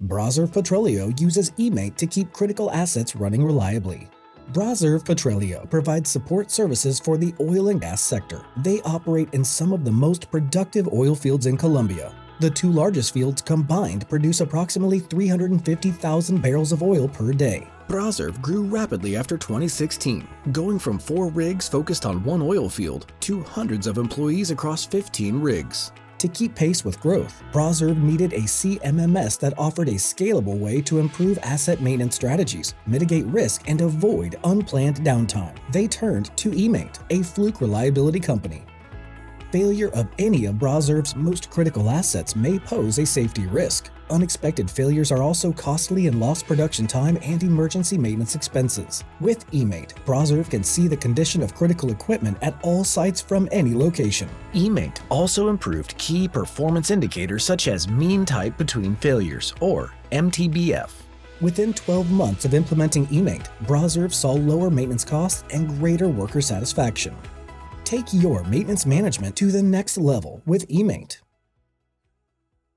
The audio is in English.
Braserv Petrilio uses eMaint to keep critical assets running reliably. Braserv Petrilio provides support services for the oil and gas sector. They operate in some of the most productive oil fields in Colombia. The two largest fields combined produce approximately 350,000 barrels of oil per day. Braserv grew rapidly after 2016, going from 4 rigs focused on one oil field to hundreds of employees across 15 rigs. To keep pace with growth, Braserv needed a CMMS that offered a scalable way to improve asset maintenance strategies, mitigate risk, and avoid unplanned downtime. They turned to eMaint, a Fluke Reliability company. Failure of any of Braserv's most critical assets may pose a safety risk. Unexpected failures are also costly in lost production time and emergency maintenance expenses. With eMaint, Braserv can see the condition of critical equipment at all sites from any location. eMaint also improved key performance indicators such as mean time between failures, or MTBF. Within 12 months of implementing eMaint, Braserv saw lower maintenance costs and greater worker satisfaction. Take your maintenance management to the next level with eMaint.